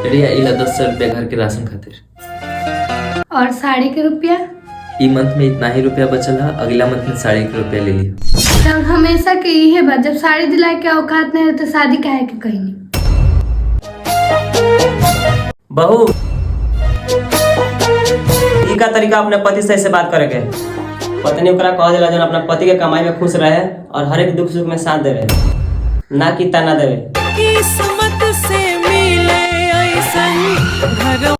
रिया इला 10 रुपया घर के राशन खातिर। और साड़ी के रुपया? ई मंथ में इतना ही रुपया बचल है, अगला मंथ में साड़ी के रुपया ले लियो। तब हमेशा के इहे बात, जब साड़ी दिलाए के औकात नहीं रहते शादी काहे के कहीं नहीं। बहू ई का तरीका अपने पति से ऐसे बात करे के। पत्नी ओकरा कह देला जौन अपना पति के कमाई में खुश रहे और हर एक दुख सुख में साथ देवे, ना कि ताना देवे।